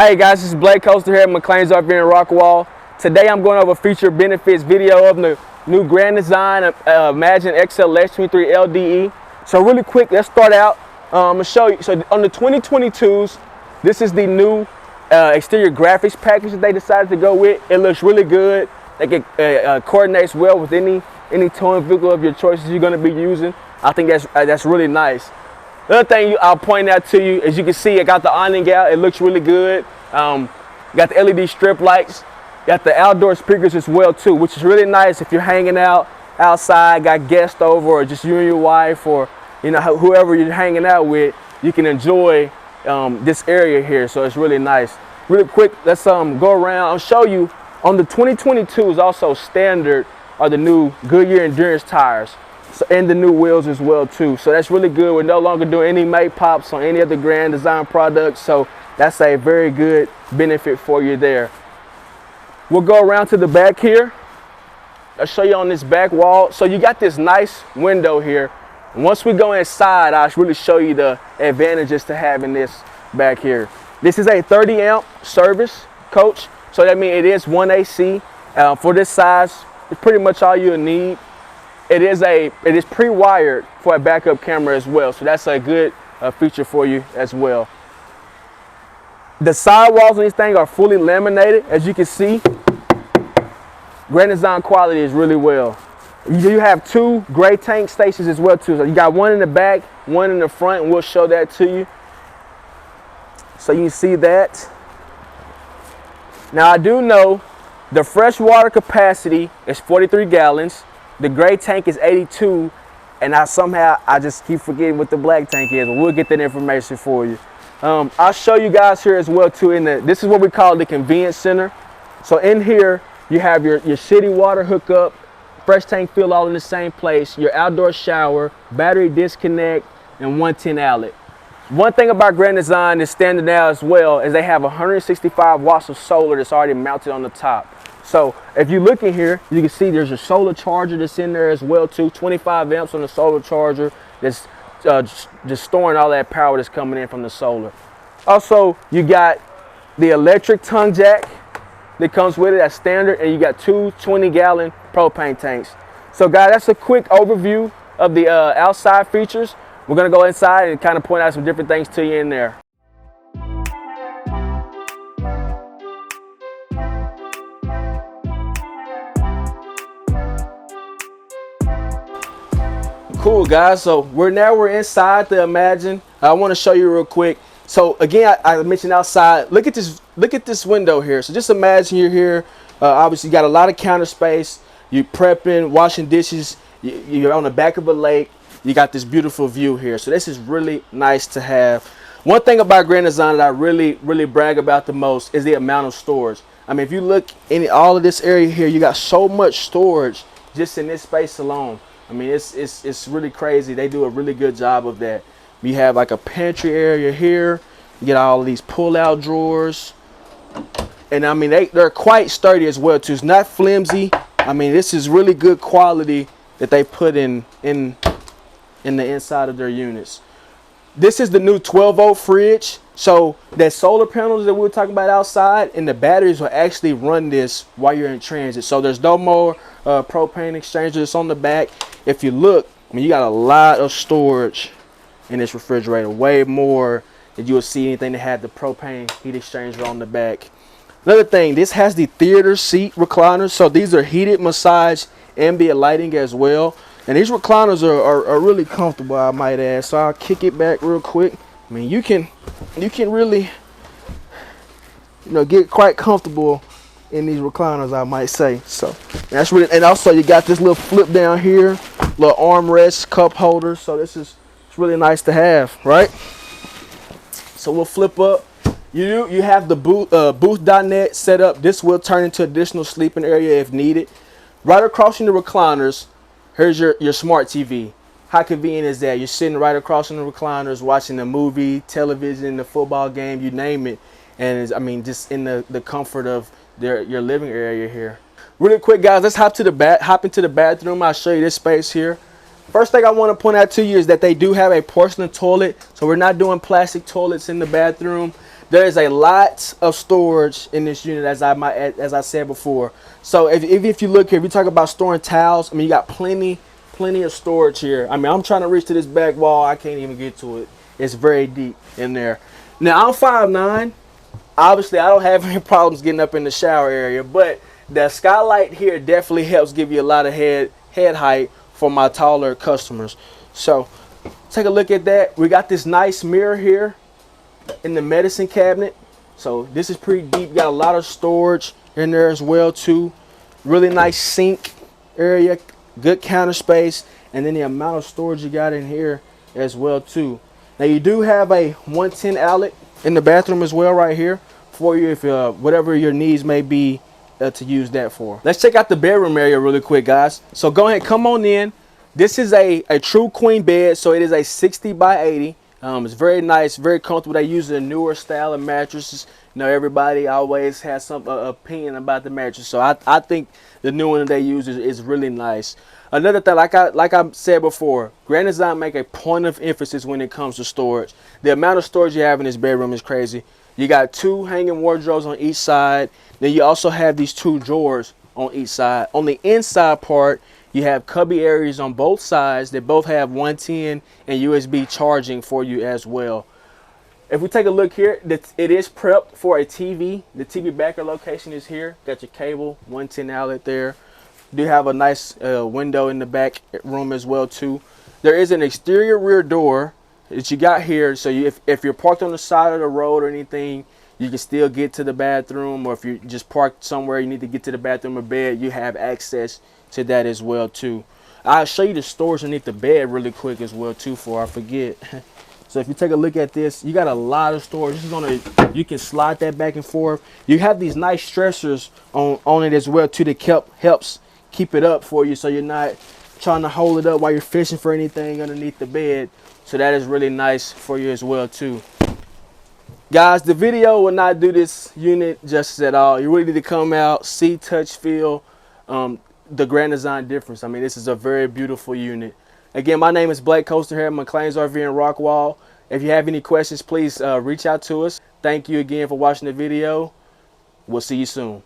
Hey guys, this is Blake Coaster here at Recliners up here in Rockwall. Today I'm going over a feature benefits video of the new Grand Design Imagine XLS 23LDE. So really quick, let's start out. I'm going to show you. So on the 2022s, this is the new exterior graphics package that they decided to go with. It looks really good. It coordinates well with any towing vehicle of your choices you're going to be using. I think that's really nice. The other thing I'll point out to you, as you can see, I got the awning out. It looks really good. Got the LED strip lights. Got the outdoor speakers as well too, which is really nice if you're hanging out outside, got guests over, or just you and your wife, or whoever you're hanging out with. You can enjoy this area here, so it's really nice. Really quick, let's go around. I'll show you on the 2022s. Also standard are the new Goodyear Endurance tires. So, and the new wheels as well too. So that's really good. We're no longer doing any mate pops on any of the Grand Design products. So that's a very good benefit for you there. We'll go around to the back here. I'll show you on this back wall. So you got this nice window here. And once we go inside, I'll really show you the advantages to having this back here. This is a 30 amp service coach. So that means it is 1 AC. For this size, it's pretty much all you'll need. It is pre-wired for a backup camera as well, so that's a good feature for you as well. The sidewalls on this thing are fully laminated, as you can see. Grand Design quality is really well. You have two gray tank stations as well too. So you got one in the back, one in the front, and we'll show that to you. So you can see that. Now I do know the fresh water capacity is 43 gallons. The gray tank is 82, and I just keep forgetting what the black tank is. But we'll get that information for you. I'll show you guys here as well too. This is what we call the convenience center. So in here you have your city water hookup, fresh tank fill all in the same place, your outdoor shower, battery disconnect, and 110 outlet. One thing about Grand Design that's standard now as well is they have 165 watts of solar that's already mounted on the top. So if you look in here, you can see there's a solar charger that's in there as well too. 25 amps on the solar charger that's just storing all that power that's coming in from the solar. Also, you got the electric tongue jack that comes with it, that's standard, and you got two 20-gallon propane tanks. So guys, that's a quick overview of the outside features. We're gonna go inside and kind of point out some different things to you in there. Cool guys, so we're inside the Imagine. I want to show you real quick. So again, I mentioned outside. Look at this window here. So just imagine you're here. Obviously, you got a lot of counter space. You're prepping, washing dishes. You're on the back of a lake. You got this beautiful view here. So this is really nice to have. One thing about Grand Design that I really brag about the most is the amount of storage. I mean, if you look in all of this area here, you got so much storage just in this space alone. I mean, it's really crazy. They do a really good job of that. We have like a pantry area here. You get all of these pull-out drawers. And I mean, they're quite sturdy as well too. It's not flimsy. I mean, this is really good quality that they put in the inside of their units. This is the new 12-volt fridge. So that solar panels that we were talking about outside and the batteries will actually run this while you're in transit. So there's no more propane exchangers on the back. If you look, I mean, you got a lot of storage in this refrigerator, way more than you will see anything that had the propane heat exchanger on the back. Another thing, this has the theater seat recliners. So these are heated massage ambient lighting as well. And these recliners are really comfortable, I might add. So I'll kick it back real quick. I mean, you can really, get quite comfortable in these recliners, I might say. So that's really, and also you got this little flip down here, little armrest, cup holder. So it's really nice to have, right? So we'll flip up. You have the booth dinette set up. This will turn into additional sleeping area if needed. Right across from the recliners, here's your smart TV. How convenient is that? You're sitting right across from the recliners, watching a movie, television, the football game, you name it. And I mean, just in the comfort of your living area here. Really quick, guys, let's hop into the bathroom. I'll show you this space here. First thing I want to point out to you is that they do have a porcelain toilet. So we're not doing plastic toilets in the bathroom. There is a lot of storage in this unit, as I said before. So if you look here, if you talk about storing towels, I mean, you got plenty of storage here. I mean, I'm trying to reach to this back wall. I can't even get to it. It's very deep in there. Now, I'm 5'9". Obviously, I don't have any problems getting up in the shower area, but the skylight here definitely helps give you a lot of head height for my taller customers. So take a look at that. We got this nice mirror here in the medicine cabinet. So this is pretty deep. Got a lot of storage in there as well too. Really nice sink area, good counter space, and then the amount of storage you got in here as well too. Now you do have a 110 outlet in the bathroom as well right here for you, if whatever your needs may be to use that for. Let's check out the bedroom area really quick, guys. So go ahead, come on in. This is a true queen bed, so it is a 60 by 80. It's very nice, very comfortable. They use a newer style of mattresses. You know, everybody always has some opinion about the mattress, so I think the new one that they use is really nice. Another thing, like I said before, Grand Design make a point of emphasis when it comes to storage. The amount of storage you have in this bedroom is crazy. You got 2 hanging wardrobes on each side. Then you also have these 2 drawers on each side. On the inside part, you have cubby areas on both sides that both have 110 and USB charging for you as well. If we take a look here, it is prepped for a TV. The TV backer location is here. Got your cable, 110 outlet there. Do have a nice window in the back room as well too. There is an exterior rear door that you got here, so if you're parked on the side of the road or anything, you can still get to the bathroom, or if you just parked somewhere you need to get to the bathroom or bed, you have access to that as well too. I'll show you the storage underneath the bed really quick as well too before I forget. So if you take a look at this, you got a lot of storage. This is you can slide that back and forth. You have these nice stressors on it as well too that helps keep it up for you, so you're not trying to hold it up while you're fishing for anything underneath the bed. So that is really nice for you as well too. Guys, the video will not do this unit justice at all. You really need to come out, see, touch, feel the Grand Design difference. I mean, this is a very beautiful unit. Again, my name is Blake Coaster here at McLean's RV in Rockwall. If you have any questions, please reach out to us. Thank you again for watching the video. We'll see you soon.